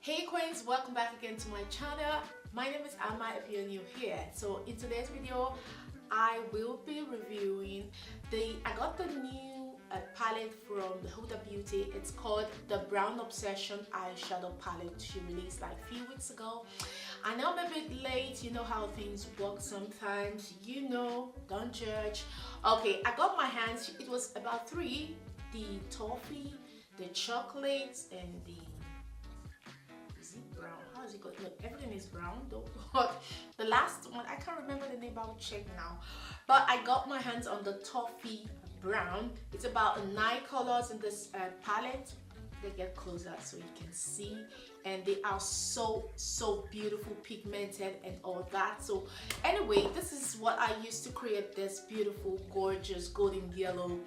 Hey queens, welcome back again to my channel. My name is Amma if you're new here. So in today's video I will be reviewing I got the new palette from the Huda Beauty. It's called the Brown Obsession eyeshadow palette. She released like a few weeks ago. I know I'm a bit late, you know how things work sometimes, you know, don't judge. Okay, I got my hands, it was about three, the toffee, the chocolates, and the brown. How is it called? Look, everything is brown though. But the last one, I can't remember the name, I'll check now. But I got my hands on the Toffee Brown. It's about 9 colors in this palette. They get closer so you can see, and they are so beautiful, pigmented and all that. So anyway, this is what I used to create this beautiful, gorgeous golden yellow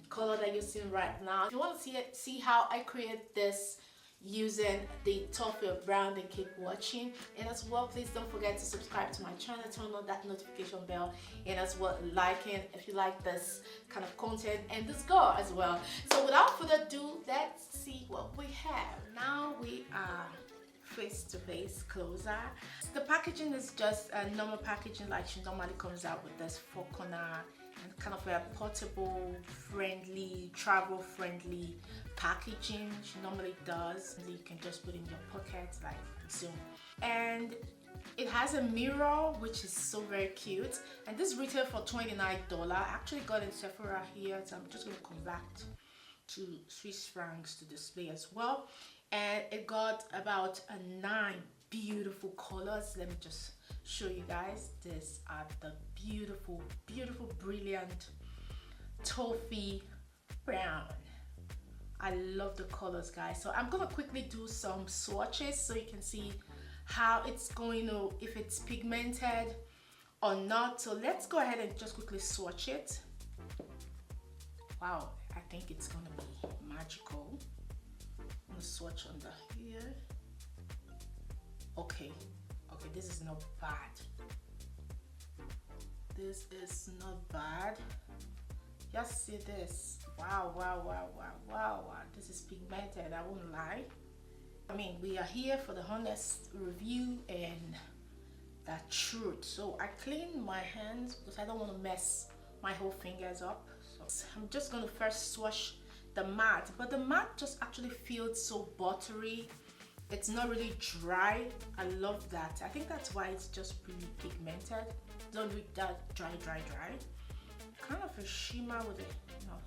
color that you're seeing right now. If you want to see how I create this using the Toffee Brown, then keep watching. And as well, please don't forget to subscribe to my channel, turn on that notification bell, and as well liking if you like this kind of content and this girl as well. So without further ado, let's see what we have. Now we are face to face, closer. The packaging is just a normal packaging like she normally comes out with, this 4-corner and kind of a portable, friendly, travel friendly packaging she normally does. You can just put in your pocket like Zoom. And it has a mirror, which is so very cute, and this retail for $29. I actually got in Sephora here, so I'm just going to convert to Swiss francs to display as well. And it got about 9 beautiful colors. Let me just show you guys. These are the beautiful, brilliant Toffee Brown. I love the colors, guys. So I'm gonna quickly do some swatches so you can see how it's going to, if it's pigmented or not. So let's go ahead and just quickly swatch it. Wow, I think it's gonna be magical. I'm gonna swatch under here. Okay, this is not bad. This is not bad. Just see this. Wow. This is pigmented, I won't lie. I mean, we are here for the honest review and the truth. So I clean my hands because I don't want to mess my whole fingers up. So I'm just going to first swatch the matte, but the matte just actually feels so buttery. It's not really dry. I love that. I think that's why it's just really pigmented. Don't look that dry. Kind of a shimmer with it, you know.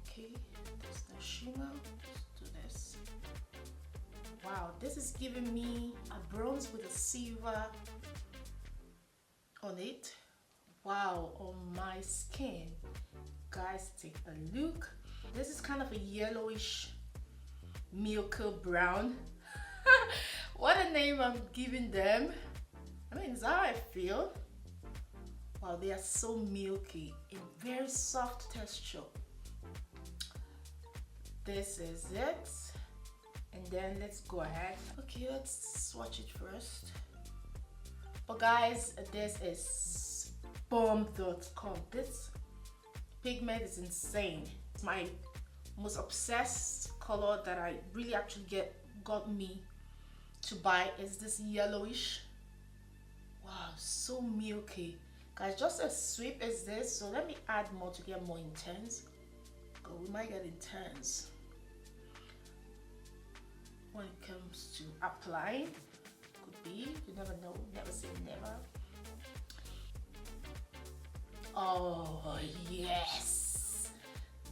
Okay, that's the shimmer. Let's do this. Wow, this is giving me a bronze with a silver on it. Wow, on my skin. Guys, take a look. This is kind of a yellowish milky brown. What a name I'm giving them. I mean, it's how I feel. Wow, they are so milky and very soft texture. This is it. And then let's go ahead. Okay, let's swatch it first. But guys, this is bomb.com. This pigment is insane. It's my most obsessed color that I really actually got me to buy is this yellowish. Wow, so milky. Guys, just as sweet as this. So let me add more to get more intense. Because we might get intense when it comes to applying. Could be, you never know, never say never. Oh yes,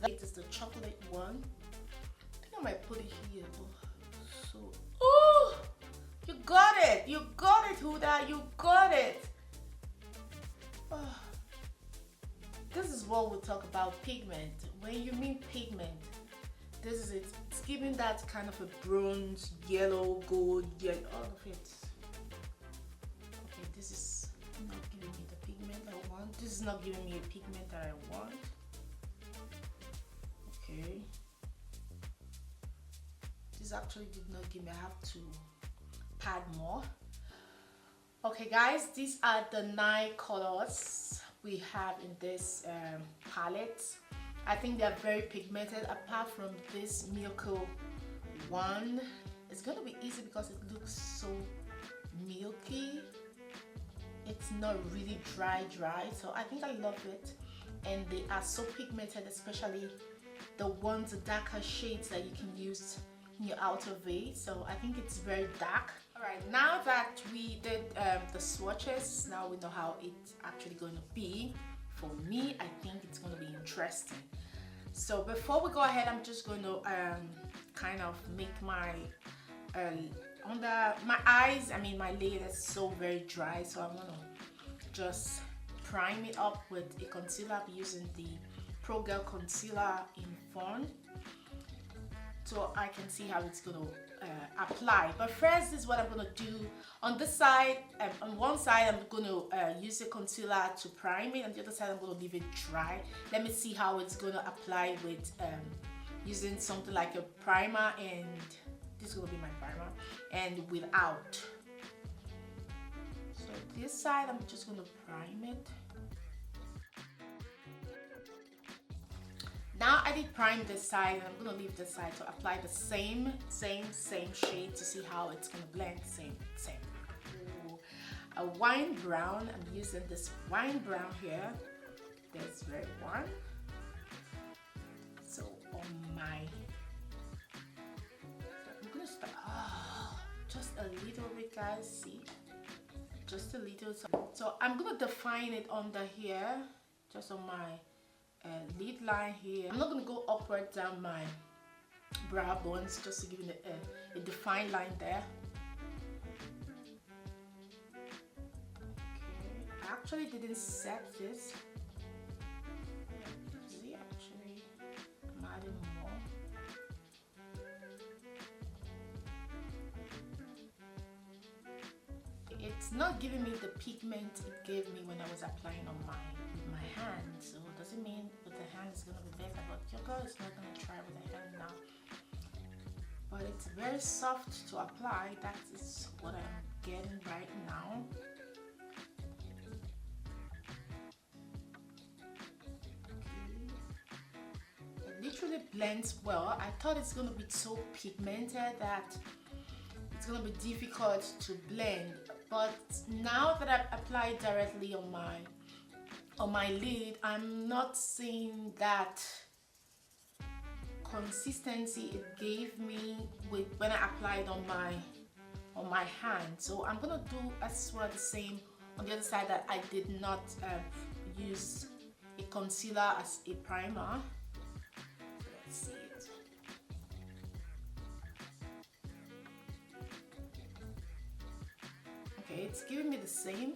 that is the chocolate one. I think I might put it here. So, oh, you got it, Huda, you got it. Oh, this is what we talk about pigment. When you mean pigment, this is it. It's giving that kind of a bronze, yellow, gold, yellow, all of it. Okay, this is not giving me the pigment I want. This is not giving me a pigment that I want. Okay. This actually did not give me, I have to pad more. Okay guys, these are the 9 colors we have in this palette. I think they are very pigmented apart from this milky one. It's gonna be easy because it looks so milky. It's not really dry, so I think I love it. And they are so pigmented, especially the ones, the darker shades that you can use in your outer V. So I think it's very dark. Alright, now that we did the swatches, now we know how it's actually going to be. For me, I think it's going to be interesting. So before we go ahead, I'm just going to kind of make my under my eyes, I mean my lid is so very dry, so I'm gonna just prime it up with a concealer. I'm using the Pro Girl concealer in Fawn, so I can see how it's gonna apply. But first, this is what I'm gonna do on this side. On one side, I'm gonna use the concealer to prime it, and the other side I'm gonna leave it dry. Let me see how it's gonna apply with using something like a primer, and this is gonna be my primer, and without. So this side I'm just gonna prime it. Now I did prime this side, and I'm gonna leave this side to apply the same shade to see how it's gonna blend. Same. Ooh. A wine brown. I'm using this wine brown here. This red one. So on my, I'm gonna start just a little bit, guys. See, just a little. So I'm gonna define it under here, just on my lid line here. I'm not gonna go upward down my brow bones, just to give it a defined line there. Okay, I actually didn't set this. See, actually, I'm adding more. It's not giving me the pigment it gave me when I was applying on my hand, so doesn't mean with the hand it's gonna be better, but your girl is not gonna try with the hand now. But it's very soft to apply. That is what I'm getting right now. Okay. It literally blends well. I thought it's gonna be so pigmented that it's gonna be difficult to blend, but now that I've applied directly on my lid, I'm not seeing that consistency it gave me with when I applied on my hand. So I'm gonna do as well the same on the other side, that I did not use a concealer as a primer. Let's see it. Okay, it's giving me the same.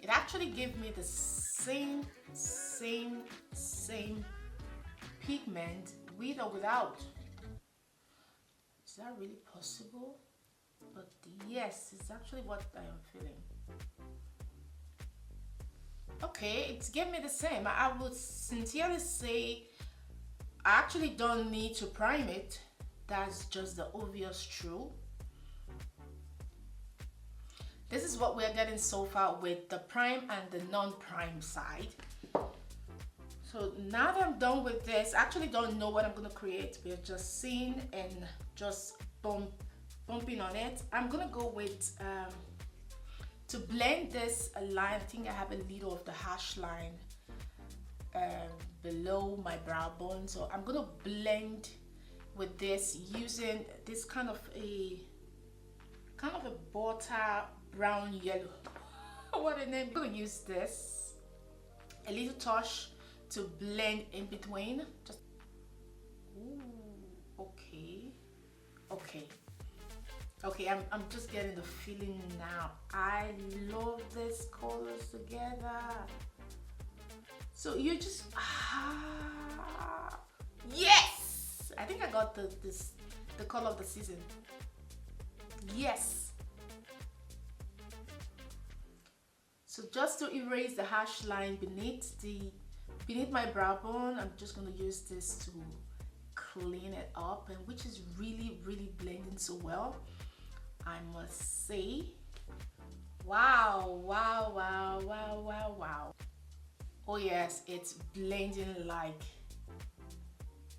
It actually gave me the same pigment with or without. Is that really possible? But yes, it's actually what I am feeling. Okay, it's giving me the same. I would sincerely say I actually don't need to prime it. That's just the obvious truth. This is what we're getting so far with the prime and the non-prime side. So now that I'm done with this, I actually don't know what I'm gonna create. We're just seeing and just bumping on it. I'm gonna go with to blend this line. I think I have a little of the hash line below my brow bone, so I'm gonna blend with this using this kind of a butter brown yellow. What a name. I'm gonna use this a little touch to blend in between. Just ooh, okay, I'm just getting the feeling now. I love these colors together. So you just yes, I think I got the color of the season. Yes. So just to erase the hash line beneath my brow bone, I'm just gonna use this to clean it up, and which is really blending so well, I must say. Wow, wow, wow, wow, wow, wow. Oh yes, it's blending like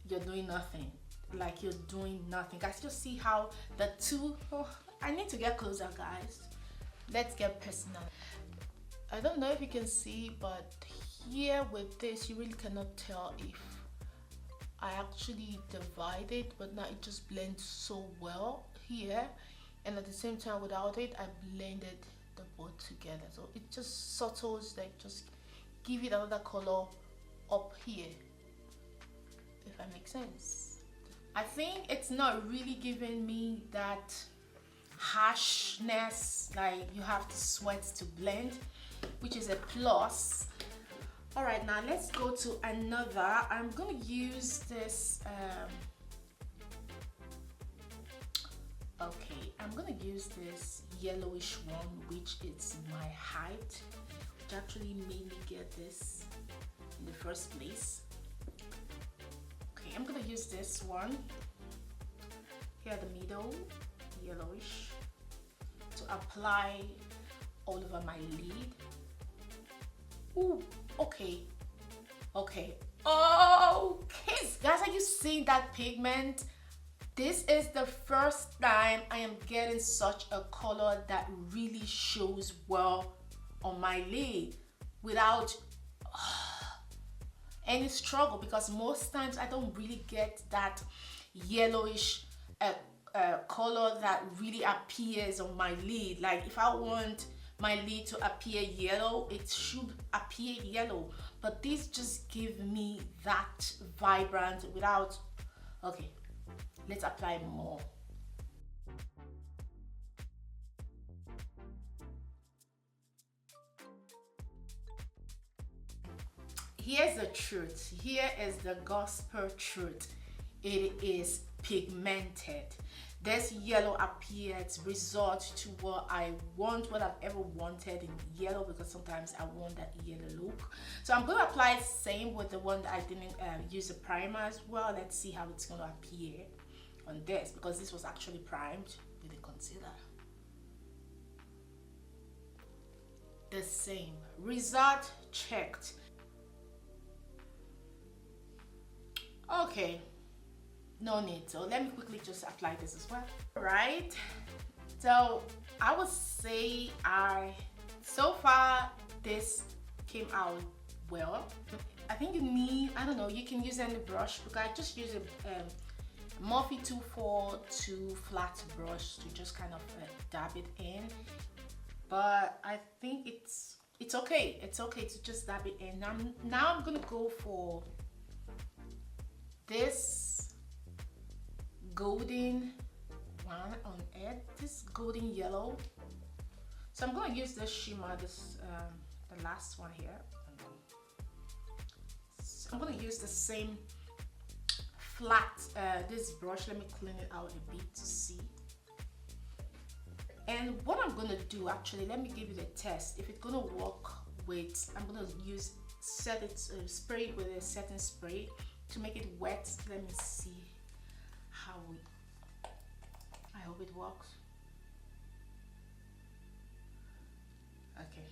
you're doing nothing. Like you're doing nothing. Guys, just see how the two, oh, I need to get closer, guys. Let's get personal. I don't know if you can see, but here with this, you really cannot tell if I actually divide it, but now it just blends so well here. And at the same time, without it, I blended the both together. So it just subtles, like just give it another color up here, if that makes sense. I think it's not really giving me that harshness, like you have to sweat to blend, which is a plus. All right, now let's go to another. I'm gonna use this okay, I'm gonna use this yellowish one, which is my height, which actually made me get this in the first place. Okay, I'm gonna use this one here at the middle, yellowish, to apply all over my lid. Ooh, okay, okay, okay. Guys, are you seeing that pigment? This is the first time I am getting such a color that really shows well on my lid without any struggle, because most times I don't really get that yellowish color that really appears on my lid. Like if I want my lid to appear yellow, it should appear yellow, but this just give me that vibrant without. Okay, let's apply more. Here's the truth. Here is the gospel truth. It is pigmented. This yellow appears resort to what I want, what I've ever wanted in yellow, because sometimes I want that yellow look. So I'm going to apply the same with the one that I didn't use a primer as well. Let's see how it's going to appear on this, because this was actually primed with a concealer. The same result checked. Okay, no need. So let me quickly just apply this as well. Right, so I would say so far this came out well. I think you need, I don't know, you can use any brush, because I just use a Morphe 242 flat brush to just kind of dab it in. But I think it's okay. It's okay to just dab it in. Now I'm gonna go for this golden one on it, this golden yellow. So I'm going to use this shimmer, this the last one here. So I'm going to use the same flat this brush. Let me clean it out a bit to see. And what I'm going to do, actually, let me give you the test if it's going to work with. I'm going to use spray it with a setting spray to make it wet. Let me see how I hope it works. Okay.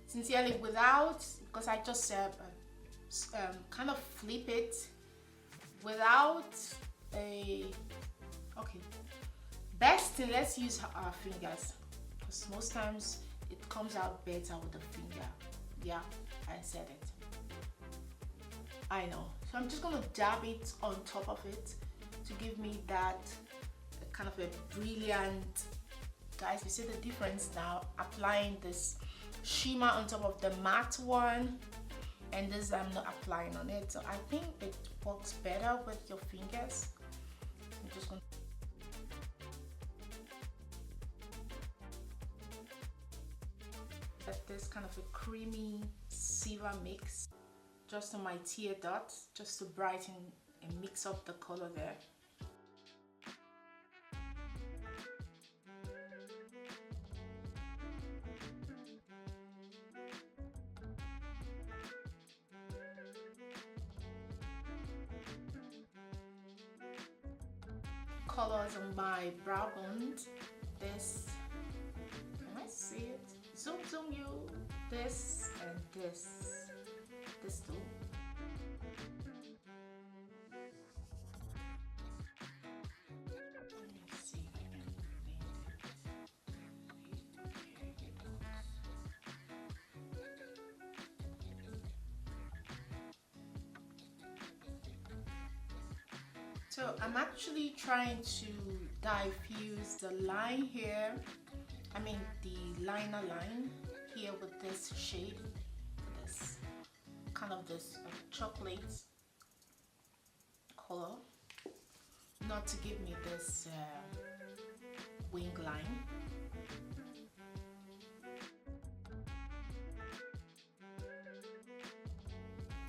Sincerely, without, because I just kind of flip it without a. Okay. Best thing, let's use our fingers, because most times it comes out better with the finger. Yeah, I said it. I know. So I'm just gonna dab it on top of it to give me that kind of a brilliant. Guys, you see the difference now? Applying this shimmer on top of the matte one, and this I'm not applying on it. So I think it works better with your fingers. I'm just gonna. This kind of a creamy silver mix just on my tear dots, just to brighten and mix up the color there. colors on my brow bone. This, can I see it? Zoom you. This and this. This too. Let me see if I can blend it. So I'm actually trying to diffuse the line here, I mean the liner line here with this shade, this kind of this chocolate color, not to give me this wing line.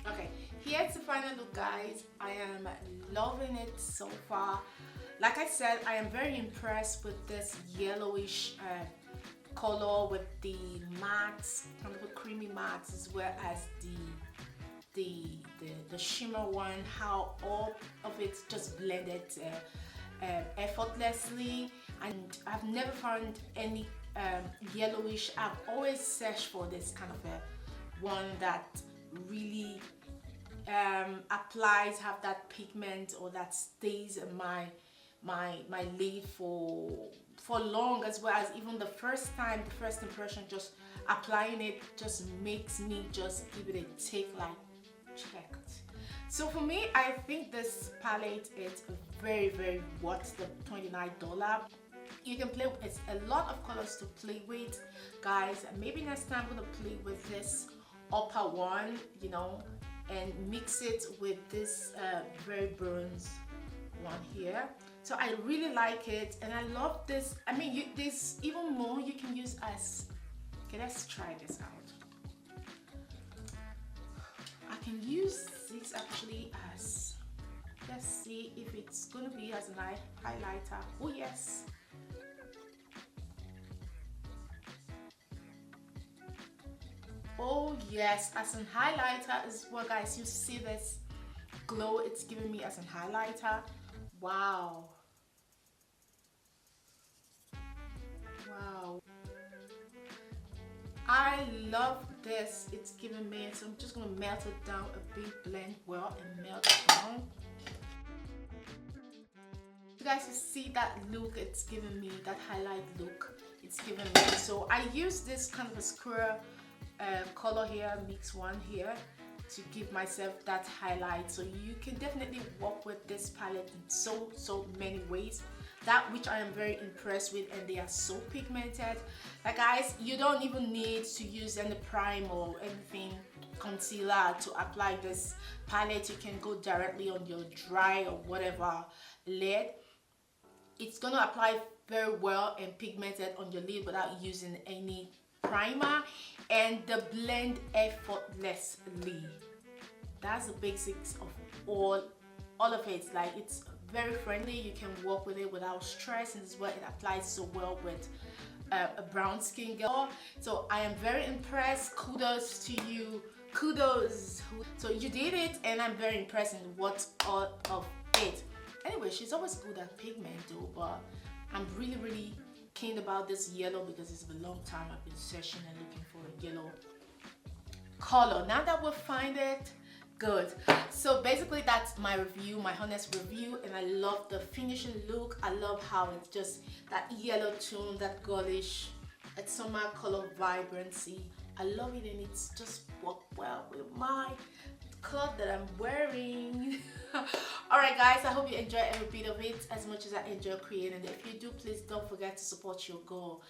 Okay, here's the final look, guys. I am loving it so far. Like I said, I am very impressed with this yellowish color with the mattes, kind of a creamy mattes, as well as the shimmer one, how all of it just blended effortlessly. And I've never found any yellowish. I've always searched for this kind of a one that really applies, have that pigment, or that stays in my lid for long, as well as even the first impression, just applying it just makes me just give it a take like checked. So for me, I think this palette is very worth the $29. You can play with, it's a lot of colors to play with, guys. Maybe next time I'm gonna play with this upper one, you know, and mix it with this very bronze one here. So I really like it, and I love this. I mean, this even more you can use as, okay, let's try this out. I can use this actually as, let's see if it's gonna be as an highlighter. Oh yes. Oh yes, as an highlighter as well, guys. You see this glow it's giving me as an highlighter. Wow. Wow. I love this. It's giving me, so I'm just gonna melt it down a bit, blend well and melt it down. You guys, you see that look it's giving me, that highlight look it's giving me. So I use this kind of a square color here, mix one here, to give myself that highlight. So you can definitely work with this palette in so many ways, that which I am very impressed with, and they are so pigmented. Like, guys, you don't even need to use any prime or anything, concealer, to apply this palette. You can go directly on your dry or whatever lid. It's gonna apply very well and pigmented on your lid without using any primer, and the blend effortlessly. That's the basics of all of it. Like, it's very friendly. You can work with it without stress, and this is what it applies so well with a brown skin girl. So I am very impressed. Kudos to you. Kudos. So you did it, and I'm very impressed in what all of it. Anyway, she's always good at pigment though, but I'm really keen about this yellow because it's been a long time I've been searching and looking for a yellow color. Now that we find it, good. So basically that's my review, my honest review, and I love the finishing look. I love how it's just that yellow tone, that girlish, that summer color vibrancy. I love it, and it's just worked well with my cloth that I'm wearing. Alright guys, I hope you enjoy every bit of it as much as I enjoy creating it. If you do, please don't forget to support your goal.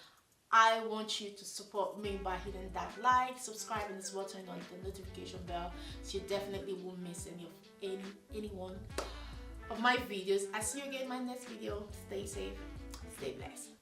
I want you to support me by hitting that like, subscribing as well, turning on the notification bell, so you definitely won't miss any one of my videos. I see you again in my next video. Stay safe, stay blessed.